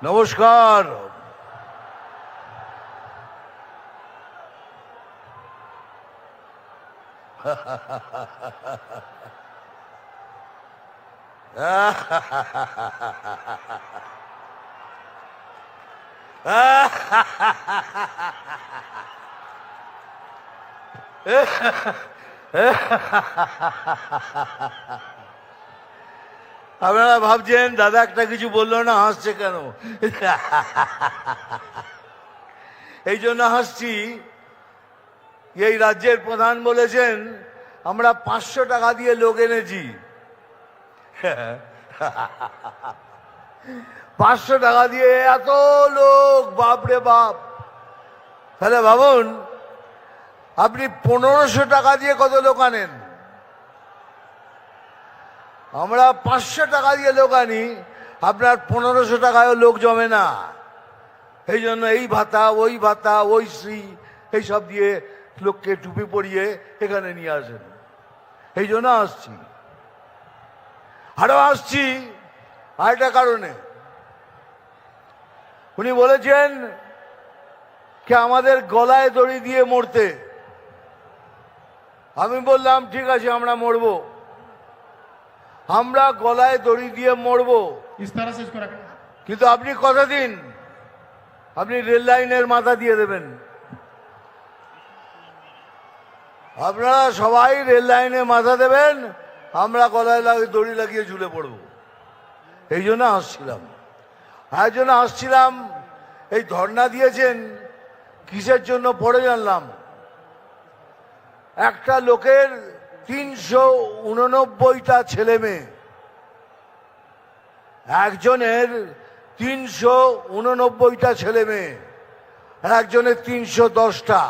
নমস্কার। আপনারা ভাবছেন দাদা একটা কিছু বললো না, হাসছে কেন? এই জন্য হাসছি, এই রাজ্যের প্রধান বলেছেন আমরা 500 টাকা দিয়ে লোক এনেছি। 500 টাকা দিয়ে এত লোক, বাপরে বাপ। তাহলে ভাবুন আপনি 1500 টাকা দিয়ে কত লোক আনেন। আমরা 500 টাকা দিয়ে লোক আনি, আপনার 1500 টাকায় লোক জমে না। এই জন্য এই ভাতা ওই শ্রী এইসব দিয়ে লোককে টুপি পরিয়ে এখানে নিয়ে আসেন। এই জন্য আসছি, আরো আসছি আরেকটা কারণে। উনি বলেছেন কি আমাদের গলায় দড়ি দিয়ে মরতে। আমি বললাম ঠিক আছে আমরা মরবো, আমরা গলায় দড়ি দিয়ে মরবো, কিন্তু আপনি কথা দিন আপনি রেল লাইনের মাথা দিয়ে দেবেন। আপনারা সবাই রেল লাইনে মাথা দেবেন, আমরা গলায় দড়ি লাগিয়ে ঝুলে পড়ব। এই জন্য আসছিলাম। এই ধর্ণা দিয়েছেন কিসের জন্য পড়ে জানলাম। একটা লোকের 389টা ছেলে মেয়ে, একজনের 389টা ছেলে মেয়ে, একজনের 310টা।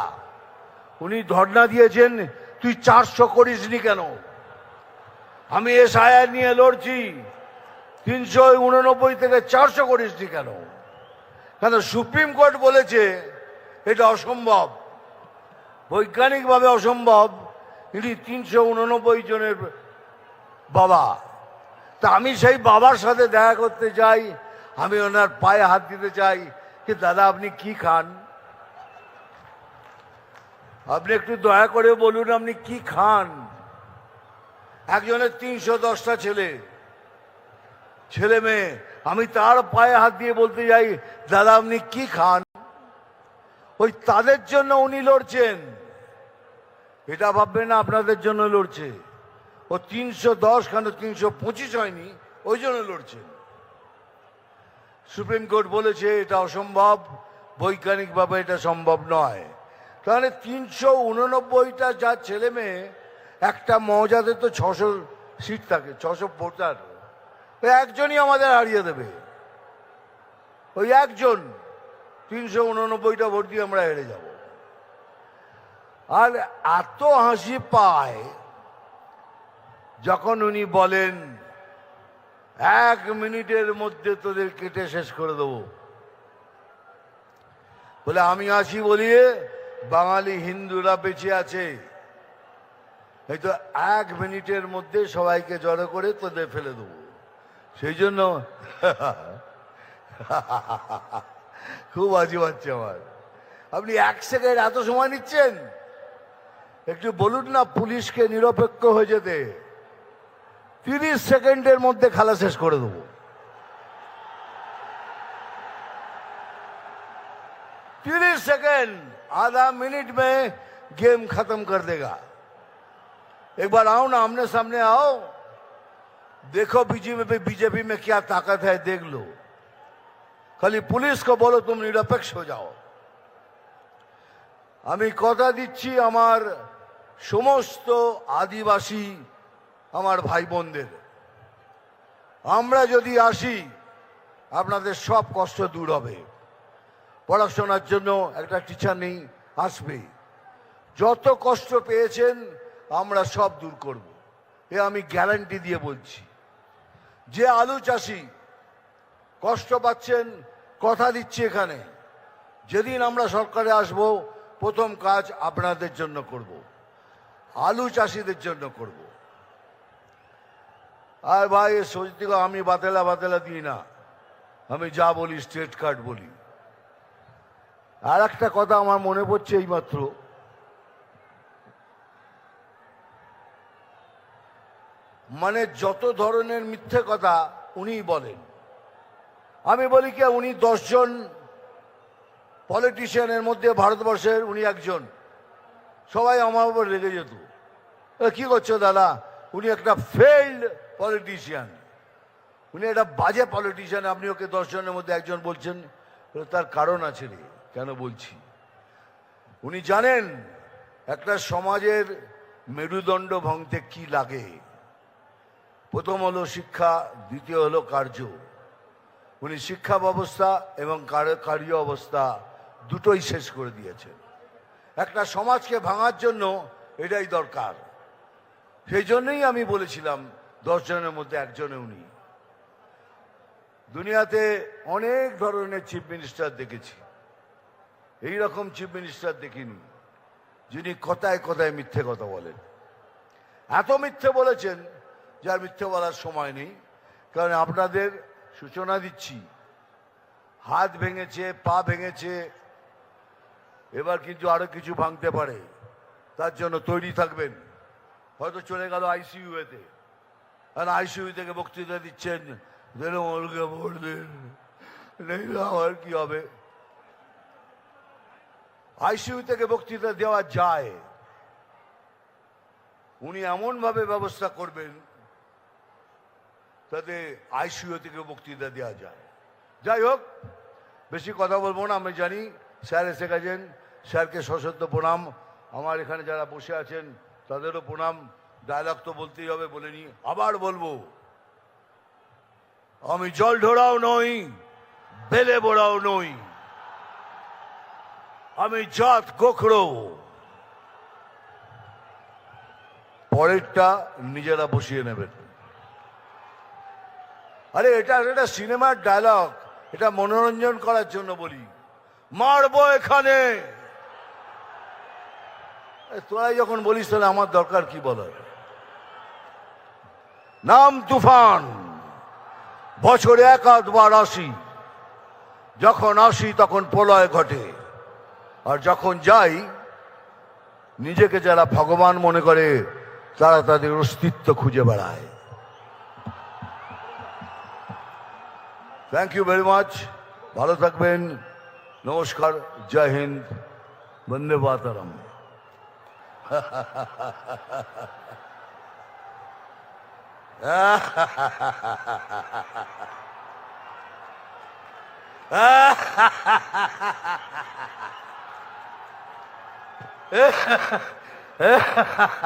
উনি ধর্ণা দিয়েছেন তুই 400 করিসনি কেন? আমি এসআইআর নিয়ে লড়ছি, 389 থেকে 400 করিসনি কেন? কেন সুপ্রিম কোর্ট বলেছে এটা অসম্ভব, বৈজ্ঞানিকভাবে অসম্ভব। ইনি 389 জনের বাবা। তা আমি সেই বাবার সাথে দেখা করতে চাই, আমি ওনার পায়ে হাত দিতে চাই যে দাদা আপনি কি খান, আপনি একটু দয়া করে বলুন আপনি কি খান। একজনের 310টা ছেলে মেয়ে, আমি তার পায়ে হাত দিয়ে বলতে যাই দাদা আপনি কি খান। ওই তাদের জন্য উনি লড়ছেন, এটা ভাববেন না আপনাদের জন্য লড়ছে। ও 310 কেন 325 হয়নি, ওই জন্য লড়ছেন। সুপ্রিম কোর্ট বলেছে এটা অসম্ভব, বৈজ্ঞানিকভাবে এটা সম্ভব নয়। তাহলে 389টা যার ছেলে মেয়ে, একটা মৌজাতে তো 600 সিট থাকে, 600 ভোটার, একজনই আমাদের হারিয়ে দেবে। ওই একজন 389টা ভোট দিয়ে আমরা হেরে যাব। আর এত হাসি পায় যখন উনি বলেন 1 মিনিটের মধ্যে তোদের কেটে শেষ করে দেবো। বলে আমি আছি বলিয়ে বাঙালি হিন্দুরা বেঁচে আছে, এই তো 1 মিনিটের মধ্যে সবাইকে জড়ো করে তোদের ফেলে দেবো। সেই জন্য খুব হাসি পাচ্ছে আমার। আপনি 1 সেকেন্ড এত সময় নিচ্ছেন, একটু বলুন না পুলিশকে নিরপেক্ষ হয়ে যেতে। 30 সেকেন্ডের মধ্যে খেলা শেষ করে দেবো। 30 सेकंड, आधा मिनट में गेम खत्म कर देगा। एक बार आओ ना, आमने सामने आओ, देखो बीजेपी में क्या ताकत है, देख लो। खाली पुलिस को बोलो तुम निरपेक्ष हो जाओ। আমি কথা দিচ্ছি আমার সমস্ত আদিবাসী আমার ভাই বোনদের, আমরা যদি আসি আপনাদের সব কষ্ট দূর হবে। পড়াশোনার জন্য একটা টিচার নেই, আসবে। যত কষ্ট পেয়েছেন আমরা সব দূর করব, এ আমি গ্যারান্টি দিয়ে বলছি। যে আলু চাষি কষ্ট পাচ্ছেন, কথা দিচ্ছি এখানে যেদিন আমরা সরকারে আসব প্রথম কাজ আপনাদের জন্য করব, আলু চাষিদের জন্য করব। আর ভাই সত্যি আমি বাতেলা দিই না, আমি যা বলি স্ট্রেট কাট বলি। আর একটা কথা আমার মনে পড়ছে এইমাত্র, মানে যত ধরনের মিথ্যে কথা উনি বলেন, আমি বলি কি উনি 10 জন পলিটিশিয়ানের মধ্যে ভারতবর্ষের উনি একজন। সবাই আমার উপর রেগে যেত, কি করছো দাদা, উনি একটা ফেইল্ড পলিটিশিয়ান, উনি একটা বাজে পলিটিশিয়ান, আপনি ওকে 10 জনের মধ্যে একজন বলছেন। তার কারণ আছে রে, কেন বলছি। উনি জানেন একটা সমাজের মেরুদণ্ড ভাঙতে কি লাগে। প্রথম হলো শিক্ষা, দ্বিতীয় হলো কার্য। উনি শিক্ষা ব্যবস্থা এবং কার্য অবস্থা দুটোই শেষ করে দিয়েছেন। একটা সমাজকে ভাঙার জন্য এটাই দরকার। সেই জন্যই আমি বলেছিলাম 10 জনের মধ্যে একজনে উনি। দুনিয়াতে অনেক ধরনের চিফ মিনিস্টার দেখেছি, এই রকম চিফ মিনিস্টার দেখিনি যিনি কথায় কথায় মিথ্যে কথা বলেন। এত মিথ্যে বলেছেন যার মিথ্যে বলার সময় নেই। কারণ আপনাদের সূচনা দিচ্ছি, হাত ভেঙেছে, পা ভেঙেছে, এবার কিন্তু আরো কিছু ভাঙতে পারে, তার জন্য তৈরি থাকবেন। হয়তো চলে গেল আইসিইউতে, আর আইসিইউ থেকে বক্তৃতা দিচ্ছেন, আমার কি হবে। আইসিইউ থেকে বক্তৃতা দেওয়া যায়, উনি এমন ভাবে ব্যবস্থা করবেন তাতে আইসিইউ থেকে বক্তৃতা দেওয়া যায়। যাই হোক, বেশি কথা বলবো না। আমি জানি স্যার এসে গেছেন, স্যারকে সশ্রদ্ধ প্রণাম। আমার এখানে যারা বসে আছেন তাদেরও প্রণাম। ডায়লগ তো বলতেই হবে, বলে নি, আবার বলবো, আমি জল ঢোড়াও নই, বেলে বোড়াও নই, আমি জাত গোখরো। পরেরটা নিজেরা বসিয়ে নেবেন। আরে এটা এটা সিনেমার ডায়লগ, এটা মনোরঞ্জন করার জন্য বলি। মারবো এখানে, তোরাই যখন বলিস তাহলে আমার দরকার কি বলার। নাম তুফান, বছরে 1-8 বার আসি, যখন আসি তখন প্রলয় ঘটে, আর যখন যাই নিজেকে যারা ভগবান মনে করে তারা তাদের অস্তিত্ব খুঁজে বেড়ায়। থ্যাংক ইউ ভেরি মাচ, ভালো থাকবেন, নমস্কার, জয় হিন্দ, বন্দে মাতরম।